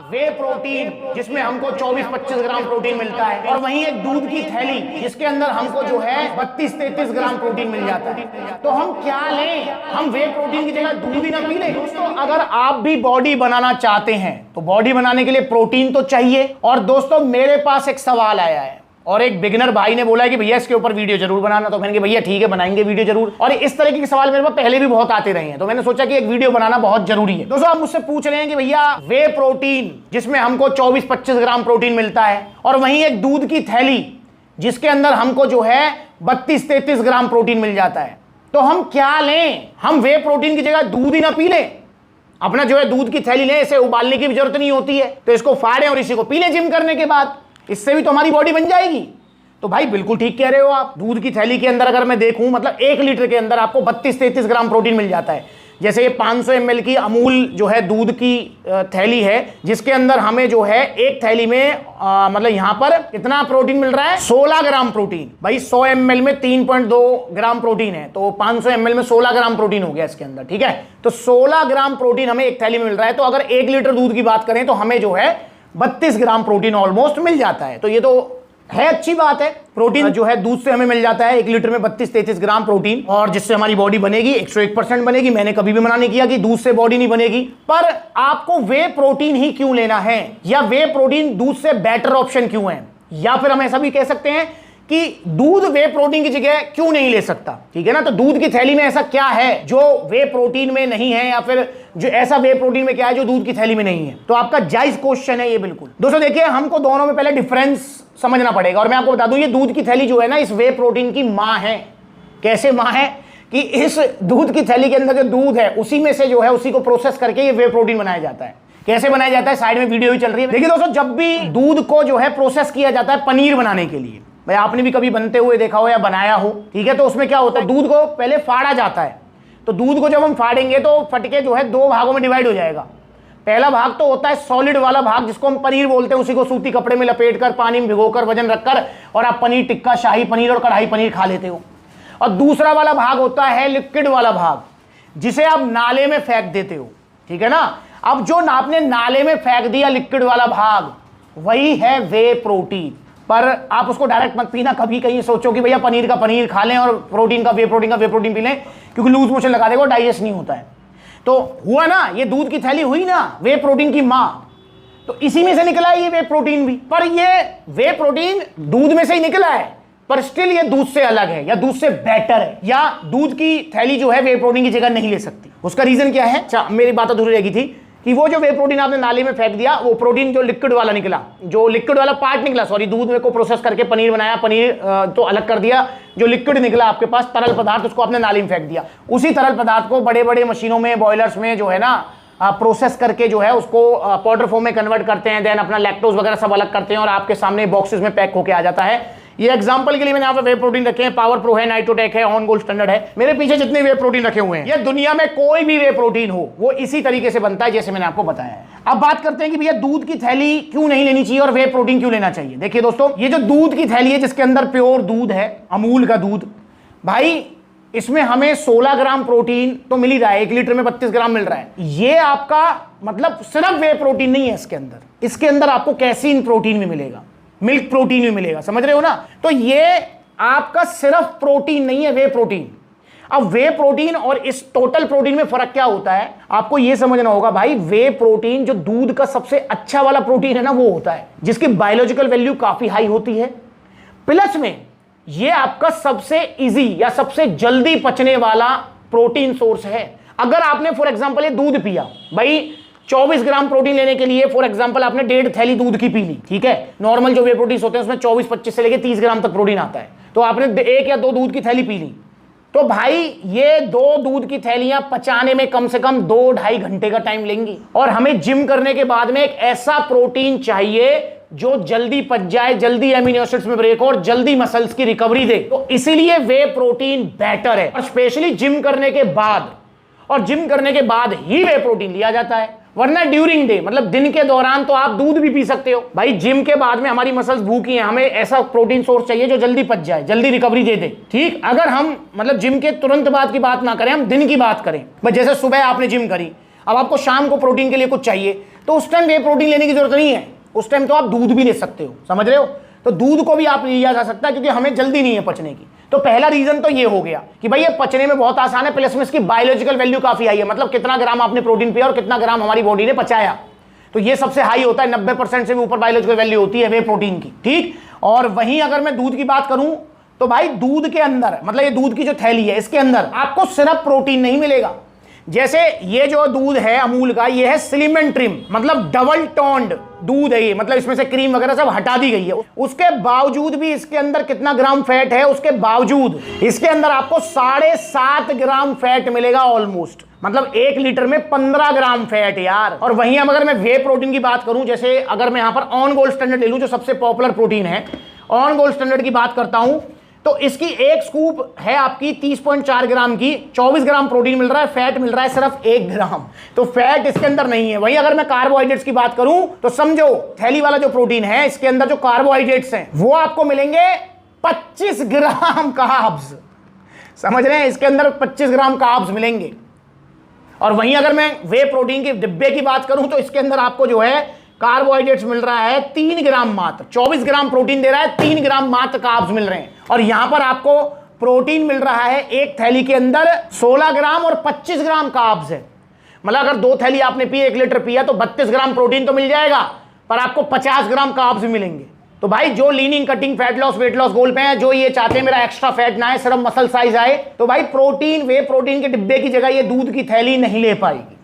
वे protein जिसमें हमको 24-25 gram protein मिलता है, और वहीं एक दूध की थैली जिसके अंदर हमको जो है 32-33 ग्राम प्रोटीन मिल जाता है। तो हम क्या लें? हम वे प्रोटीन की जगह दूध ही ना पी लें? दोस्तों, अगर आप भी बॉडी बनाना चाहते हैं तो बॉडी बनाने के लिए प्रोटीन तो चाहिए। और दोस्तों, मेरे पास एक सवाल आया है और एक बिगिनर भाई ने बोला है कि भैया इसके ऊपर वीडियो जरूर बनाना। तो मैंने कहा भैया ठीक है, बनाएंगे वीडियो जरूर। और इस तरीके के सवाल मेरे पास पहले भी बहुत आते रहे हैं, तो मैंने सोचा कि एक वीडियो बनाना बहुत जरूरी है। दोस्तों, आप मुझसे पूछ रहे हैं कि भैया वे प्रोटीन जिसमें हमको 24-25 ग्राम प्रोटीन मिलता है, और वहीं एक दूध की थैली जिसके अंदर हमको जो है 32-33 ग्राम प्रोटीन मिल जाता है, तो हम क्या लें? हम वे प्रोटीन की जगह दूध ही ना पी लें? अपना जो है दूध की थैली लें, इसे उबालने की भी जरूरत नहीं होती है, तो इसको फाड़ें और इसी को पी लें जिम करने के बाद, इससे भी तो हमारी बॉडी बन जाएगी। तो भाई बिल्कुल ठीक कह रहे हो आप। दूध की थैली के अंदर अगर मैं देखूं, मतलब 1 लीटर के अंदर आपको 32-33 ग्राम प्रोटीन मिल जाता है। जैसे ये 500 ml की अमूल जो है दूध की थैली है, जिसके अंदर हमें जो है एक थैली में मतलब यहां पर कितना प्रोटीन मिल रहा है? 16 ग्राम प्रोटीन। भाई 100 ml में 3.2 ग्राम प्रोटीन है, तो 500 ml में 16 ग्राम प्रोटीन हो गया इसके अंदर, ठीक है। तो 16 ग्राम प्रोटीन हमें एक थैली में मिल रहा है। तो अगर 1 लीटर दूध की बात करें तो हमें जो है 32 ग्राम प्रोटीन ऑलमोस्ट मिल जाता है। तो ये तो है अच्छी बात है। प्रोटीन जो है दूध से हमें मिल जाता है 1 लीटर में 32-33 ग्राम प्रोटीन, और जिससे हमारी बॉडी बनेगी 101% बनेगी। मैंने कभी भी मना नहीं किया कि दूध से बॉडी नहीं बनेगी, पर आपको वे प्रोटीन ही क्यों लेना है, या वे प्रोटीन दूध से बेटर ऑप्शन क्यों है? या फिर हम ऐसा भी कह सकते हैं कि दूध वे प्रोटीन की जगह क्यों नहीं ले सकता, ठीक है ना। तो दूध की थैली में ऐसा क्या है जो वे प्रोटीन में नहीं है, या फिर जो ऐसा वे प्रोटीन में क्या है जो दूध की थैली में नहीं है? तो आपका जायज क्वेश्चन है ये बिल्कुल। दोस्तों देखिए, हमको दोनों में पहले डिफरेंस समझना पड़ेगा, और मैं आपको बता दूं, ये दूध की थैली जो है ना, इस वे प्रोटीन की मां है। कैसे मां है? कि इस दूध की थैली के अंदर जो दूध है उसी में से जो है उसी को प्रोसेस करके ये वे प्रोटीन बनाया जाता है। कैसे बनाया जाता है? साइड में वीडियो भी चल रही है। देखिए दोस्तों, जब भी दूध को जो है प्रोसेस किया जाता है पनीर बनाने के लिए, भाई आपने भी कभी बनते हुए देखा हो या बनाया हो, ठीक है। तो उसमें क्या होता है, दूध को पहले फाड़ा जाता है। तो दूध को जब हम फाड़ेंगे तो फटके जो है 2 भागों में डिवाइड हो जाएगा। पहला भाग तो होता है सॉलिड वाला भाग, जिसको हम पनीर बोलते हैं। उसी को सूती कपड़े में लपेटकर, पानी में भिगोकर, वजन रखकर, और आप पनीर टिक्का, शाही पनीर और कढ़ाई पनीर खा लेते हो। और दूसरा वाला भाग होता है लिक्विड वाला भाग, जिसे आप नाले में फेंक देते हो, ठीक है ना। अब जो आपने नाले में फेंक दिया लिक्विड वाला भाग, वही है वे प्रोटीन। पर आप उसको डायरेक्ट मत पीना। कभी कहीं सोचो कि भैया पनीर का पनीर खा लें और प्रोटीन का वे प्रोटीन पी लें, क्योंकि लूज मोशन लगा देगा, डाइजेस्ट नहीं होता है। तो हुआ ना, ये दूध की थैली हुई ना वे प्रोटीन की मां, तो इसी में से निकला है ये वे प्रोटीन भी। पर ये वे प्रोटीन दूध में से ही निकला है, पर स्टिल ये दूध से अलग है, या दूध से बेटर है, या दूध की थैली जो है वे प्रोटीन की जगह नहीं ले सकती। उसका रीजन क्या है? अच्छा, मेरी बात अधूरी रह गई थी कि वो जो वे प्रोटीन आपने नाली में फेंक दिया, वो प्रोटीन जो लिक्विड वाला निकला, जो लिक्विड वाला पार्ट निकला, सॉरी, दूध में को प्रोसेस करके पनीर बनाया, पनीर तो अलग कर दिया, जो लिक्विड निकला आपके पास तरल पदार्थ, उसको आपने नाली में फेंक दिया। उसी तरल पदार्थ को बड़े बड़े मशीनों में, बॉयलर्स में जो है ना प्रोसेस करके जो है उसको पाउडर फॉर्म में कन्वर्ट करते हैं, देन अपना लैक्टोज वगैरह सब अलग करते हैं, और आपके सामने बॉक्सेस में पैक होके आ जाता है। ये एग्जांपल के लिए मैंने यहाँ पे वे प्रोटीन रखे हैं, पावर प्रो है, नाइट्रोटेक है, ऑन गोल्ड स्टैंडर्ड है। मेरे पीछे जितने वे प्रोटीन रखे हुए हैं, ये दुनिया में कोई भी वे प्रोटीन हो वो इसी तरीके से बनता है जैसे मैंने आपको बताया है। अब बात करते हैं कि भैया दूध की थैली क्यों नहीं लेनी चाहिए और वे प्रोटीन क्यों लेना चाहिए। देखिए दोस्तों, ये जो दूध की थैली है जिसके अंदर प्योर दूध है, अमूल का दूध, भाई इसमें हमें 16 ग्राम प्रोटीन तो मिल ही रहा है। 1 लीटर में 32 ग्राम मिल रहा है। ये आपका मतलब सिर्फ वे प्रोटीन नहीं है इसके अंदर आपको कैसीन प्रोटीन भी मिलेगा, मिल्क प्रोटीन भी मिलेगा, समझ रहे हो ना। तो ये आपका सिर्फ प्रोटीन नहीं है, वे प्रोटीन। अब वे प्रोटीन और इस टोटल प्रोटीन में फर्क क्या होता है आपको ये समझना होगा। भाई वे प्रोटीन जो दूध का सबसे अच्छा वाला प्रोटीन है ना, वो होता है जिसकी बायोलॉजिकल वैल्यू काफी हाई होती है, प्लस में ये आपका सबसे इजी या सबसे जल्दी पचने वाला प्रोटीन सोर्स है। अगर आपने फॉर एग्जांपल ये दूध पिया, भाई 24 ग्राम प्रोटीन लेने के लिए फॉर एग्जांपल आपने 1.5 थैली दूध की पी ली, ठीक है। नॉर्मल जो वे प्रोटीन होते हैं उसमें 24-25 से लेकर 30 ग्राम तक प्रोटीन आता है। तो आपने 1 या 2 दूध की थैली पी ली, तो भाई ये 2 दूध की थैलियां पचाने में कम से कम 2-2.5 घंटे का टाइम लेंगी। और हमें जिम करने के बाद में एक ऐसा प्रोटीन चाहिए जो जल्दी पच जाए, जल्दी एमिनो एसिड्स में ब्रेक हो और जल्दी मसल्स की रिकवरी दे। तो इसीलिए वे प्रोटीन बेटर है, और स्पेशली जिम करने के बाद, और जिम करने के बाद ही वे प्रोटीन लिया जाता है। वरना ड्यूरिंग डे, मतलब दिन के दौरान तो आप दूध भी पी सकते हो। भाई जिम के बाद में हमारी मसल्स भूखी हैं, हमें ऐसा प्रोटीन सोर्स चाहिए जो जल्दी पच जाए, जल्दी रिकवरी दे दे, ठीक। अगर हम मतलब जिम के तुरंत बाद की बात ना करें, हम दिन की बात करें। जैसे सुबह आपने जिम करी, अब आपको शाम को प्रोटीन के लिए कुछ चाहिए, तो उस टाइम वे प्रोटीन लेने की जरूरत नहीं है, उस टाइम तो आप दूध भी ले सकते हो, समझ रहे हो। तो दूध को भी आप लिया जा सकता है क्योंकि हमें जल्दी नहीं है पचने की। तो पहला रीजन तो ये हो गया कि भाई ये पचने में बहुत आसान है, प्लस में इसकी बायोलॉजिकल वैल्यू काफी हाई है, मतलब कितना ग्राम आपने प्रोटीन पिया और कितना ग्राम हमारी बॉडी ने पचाया, तो ये सबसे हाई होता है, 90% से भी ऊपर बायोलॉजिकल वैल्यू होती है वे प्रोटीन की, ठीक। और वहीं अगर मैं दूध की बात करूं तो भाई दूध के अंदर, मतलब ये दूध की जो थैली है इसके अंदर आपको सिर्फ प्रोटीन नहीं मिलेगा। जैसे ये जो दूध है अमूल का, ये है स्लिम एंड ट्रिम, मतलब डबल टोन्ड दूध है ये, मतलब इसमें से क्रीम वगैरह सब हटा दी गई है। उसके बावजूद भी इसके अंदर कितना ग्राम फैट है, उसके बावजूद इसके अंदर आपको 7.5 ग्राम फैट मिलेगा ऑलमोस्ट, मतलब 1 लीटर में 15 ग्राम फैट यार। और वहीं अगर मैं वे प्रोटीन की बात करूं, जैसे अगर मैं यहां पर ऑन गोल्ड स्टैंडर्ड ले लूं जो सबसे पॉपुलर प्रोटीन है, ऑन गोल्ड स्टैंडर्ड की बात करता हूं तो इसकी एक स्कूप है आपकी 30.4 ग्राम की, 24 ग्राम प्रोटीन मिल रहा है, फैट मिल रहा है सिर्फ 1 ग्राम, तो फैट इसके अंदर नहीं है। वहीं अगर मैं कार्बोहाइड्रेट्स की बात करूं तो समझो थैली वाला जो प्रोटीन है इसके अंदर जो कार्बोहाइड्रेट्स हैं वो आपको मिलेंगे 25 ग्राम कार्ब्स, समझ रहे हैं, इसके अंदर 25 ग्राम कार्ब्स मिलेंगे। और वहीं अगर मैं वे प्रोटीन के डिब्बे की बात करूं तो इसके अंदर आपको जो है कार्बोहाइड्रेट्स मिल रहा है 3 ग्राम मात्र, 24 ग्राम प्रोटीन दे रहा है, 3 ग्राम मात्र कार्ब्स मिल रहे हैं। और यहां पर आपको प्रोटीन मिल रहा है एक थैली के अंदर 16 ग्राम और 25 ग्राम कार्ब्स है, मतलब अगर 2 थैली आपने पी 1 लीटर पिया तो 32 ग्राम प्रोटीन तो मिल जाएगा, पर आपको 50 ग्राम कार्ब्स भी मिलेंगे। तो भाई जो leaning cutting fat loss weight loss goal पे है, जो ये चाहते हैं मेरा एक्स्ट्रा फैट ना आए सिर्फ मसल साइज आए, तो भाई प्रोटीन वे प्रोटीन के डिब्बे की जगह ये दूध की थैली नहीं ले पाएगी।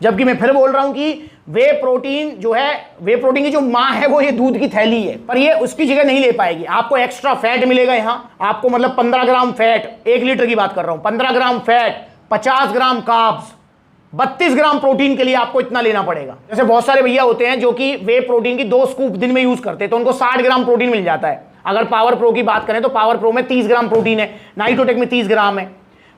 जबकि मैं फिर बोल रहा हूं कि वे प्रोटीन जो है, वे प्रोटीन की जो मां है वो ये दूध की थैली है, पर ये उसकी जगह नहीं ले पाएगी। आपको एक्स्ट्रा फैट मिलेगा यहां, आपको मतलब 15 ग्राम फैट, 1 लीटर की बात कर रहा हूं, 15 ग्राम फैट, 50 ग्राम कार्ब्स, 32 ग्राम प्रोटीन के लिए आपको इतना लेना पड़ेगा। जैसे बहुत सारे भैया होते हैं जो कि वे प्रोटीन की 2 स्कूप दिन में यूज करते हैं तो उनको 60 ग्राम प्रोटीन मिल जाता है। अगर पावर प्रो की बात करें तो पावर प्रो में 30 ग्राम प्रोटीन है, नाइट्रोटेक में 30 ग्राम है,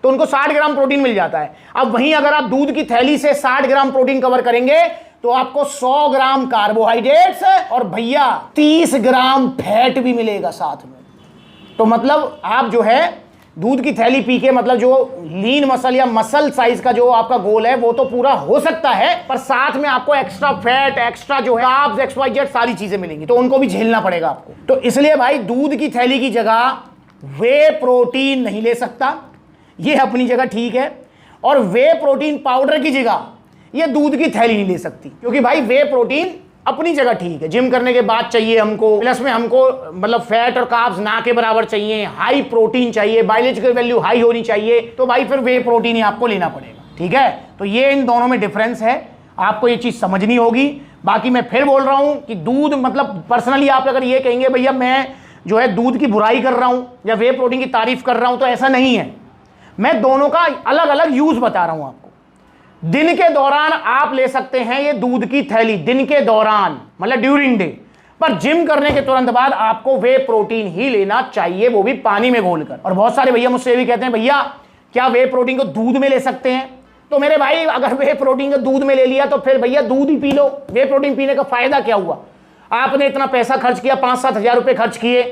तो उनको 60 ग्राम प्रोटीन मिल जाता है। अब वहीं अगर आप दूध की थैली से 60 ग्राम प्रोटीन कवर करेंगे तो आपको 100 ग्राम कार्बोहाइड्रेट्स और भैया 30 ग्राम फैट भी मिलेगा साथ में। तो मतलब आप जो है दूध की थैली पी के, मतलब जो लीन मसल या मसल साइज का जो आपका गोल है वो तो पूरा हो सकता है, पर साथ में आपको एक्स्ट्रा फैट, एक्स्ट्रा जो है कार्ब्स, XYZ सारी चीजें मिलेंगी, तो उनको भी झेलना पड़ेगा आपको। तो इसलिए भाई दूध की थैली की जगह वे प्रोटीन नहीं ले सकता, ये अपनी जगह ठीक है। और वे प्रोटीन पाउडर की जगह ये दूध की थैली नहीं ले सकती, क्योंकि भाई वे प्रोटीन अपनी जगह ठीक है, जिम करने के बाद चाहिए हमको, प्लस में हमको मतलब फैट और कार्ब्स ना के बराबर चाहिए, हाई प्रोटीन चाहिए, बायोलॉजिकल वैल्यू हाई होनी चाहिए, तो भाई फिर वे प्रोटीन ही आपको लेना पड़ेगा, ठीक है। तो ये इन दोनों में डिफरेंस है, आपको ये चीज समझनी होगी। बाकी मैं फिर बोल रहा हूं कि दूध, मतलब पर्सनली आप अगर ये कहेंगे भैया मैं जो है दूध की बुराई कर रहा हूं या वे प्रोटीन की तारीफ कर रहा हूं, तो ऐसा नहीं है। मैं दोनों का अलग अलग यूज बता रहा हूं आपको। दिन के दौरान आप ले सकते हैं ये दूध की थैली, दिन के दौरान मतलब ड्यूरिंग डे, पर जिम करने के तुरंत बाद आपको वे प्रोटीन ही लेना चाहिए, वो भी पानी में घोलकर। और बहुत सारे भैया मुझसे भी कहते हैं भैया क्या वे प्रोटीन को दूध में ले सकते हैं, तो मेरे भाई अगर वे प्रोटीन को दूध में ले लिया तो फिर भैया दूध ही पी लो। वे प्रोटीन पीने का फायदा क्या हुआ? आपने इतना पैसा खर्च किया, 5-7 हज़ार रुपए खर्च किए,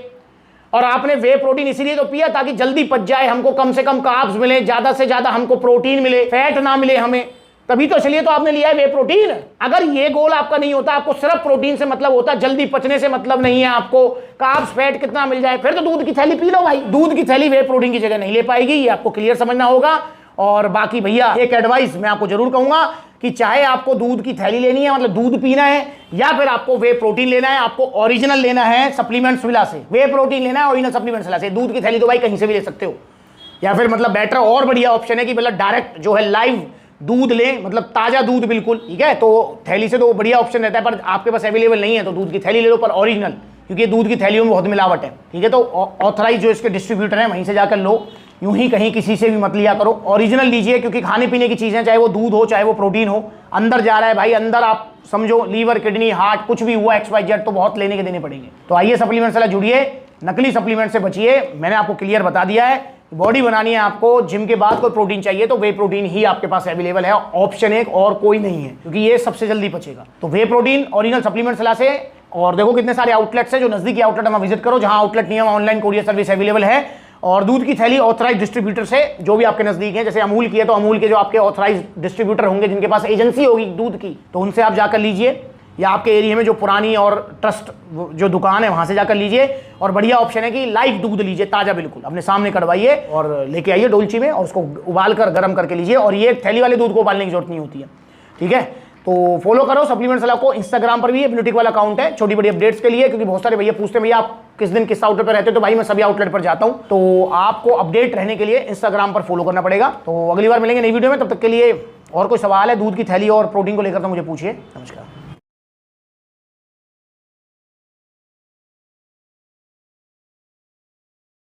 और आपने वे प्रोटीन इसीलिए तो पिया ताकि जल्दी पच जाए, हमको कम से कम कार्ब्स मिले, ज्यादा से ज्यादा हमको प्रोटीन मिले, फैट ना मिले हमें, तभी तो चलिए तो आपने लिया है वे प्रोटीन। अगर ये गोल आपका नहीं होता, आपको सिर्फ प्रोटीन से मतलब होता, जल्दी पचने से मतलब नहीं है आपको, कार्ब्स फैट कितना मिल जाए, फिर तो दूध की थैली पी लो भाई। दूध की थैली वे प्रोटीन की जगह नहीं ले पाएगी, ये आपको क्लियर समझना होगा। और बाकी भैया एक एडवाइस मैं आपको जरूर कहूंगा कि चाहे आपको दूध की थैली लेनी है, मतलब दूध पीना है, या फिर आपको वे प्रोटीन लेना है, आपको ओरिजिनल लेना है सप्लीमेंट्स विला से, वे प्रोटीन लेना है ओरिजिनल सप्लीमेंट्स विला से, दूध की थैली तो भाई कहीं से भी ले सकते हो। या फिर मतलब बेटर और बढ़िया ऑप्शन है कि मतलब डायरेक्ट जो है लाइव दूध लें, मतलब ताजा दूध बिल्कुल, ठीक है। तो थैली से तो बढ़िया ऑप्शन रहता है, पर आपके पास अवेलेबल नहीं है तो दूध की थैली ले लो, पर ओरिजिनल, क्योंकि दूध की थैलियों में बहुत मिलावट है, ठीक है। तो ऑथराइज जो इसके डिस्ट्रीब्यूटर हैं वहीं से जाकर लो, यूं ही कहीं किसी से भी मत लिया करो, ओरिजिनल लीजिए, क्योंकि खाने पीने की चीजें, चाहे वो दूध हो चाहे वो प्रोटीन हो, अंदर जा रहा है भाई, अंदर आप समझो लीवर, किडनी, हार्ट कुछ भी हुआ XYZ तो बहुत लेने के देने पड़ेंगे। तो आइए सप्लीमेंट से जुड़िए, नकली सप्लीमेंट से बचिए। मैंने आपको क्लियर बता दिया है, बॉडी बनानी है आपको, जिम के बाद कोई प्रोटीन चाहिए तो वे प्रोटीन ही आपके पास अवेलेबल है, ऑप्शन एक और कोई नहीं है, क्योंकि ये सबसे जल्दी पचेगा। तो वे प्रोटीन ओरिजिनल सप्लीमेंट सलाह से, और देखो कितने सारे आउटलेट्स हैं, जो नजदीकी आउटलेट हम विजिट करो, जहां आउटलेट नहीं है ऑनलाइन कोरियर सर्विस अवेलेबल है। और दूध की थैली ऑथराइज डिस्ट्रीब्यूटर से, जो भी आपके नजदीक है, जैसे अमूल की है तो अमूल के जो आपके ऑथराइज डिस्ट्रीब्यूटर होंगे, जिनके पास एजेंसी होगी दूध की, तो उनसे आप जाकर लीजिए, या आपके एरिया में जो पुरानी और ट्रस्ट जो दुकान है वहां से जाकर लीजिए। और बढ़िया ऑप्शन है कि लाइव दूध लीजिए, ताजा बिल्कुल अपने सामने कड़वाइए और लेके आइए डोलची में, और उसको उबाल कर गर्म करके लीजिए। और ये थैली वाले दूध को उबालने की जरूरत नहीं होती है, ठीक है। तो फॉलो करो सप्लीमेंट सलाह को। इंस्टाग्राम पर भी ब्यूटिक वाला अकाउंट है छोटी बड़ी अपडेट्स के लिए, क्योंकि बहुत सारे भैया पूछते हैं भैया आप किस दिन किस आउटलेट पर रहते हो, तो भाई मैं सभी आउटलेट पर जाता हूं, तो आपको अपडेट रहने के लिए इंस्टाग्राम पर फॉलो करना पड़ेगा। तो अगली बार मिलेंगे नई वीडियो में, तब तक के लिए और कोई सवाल है दूध की थैली और प्रोटीन को लेकर तो मुझे पूछिए। नमस्कार।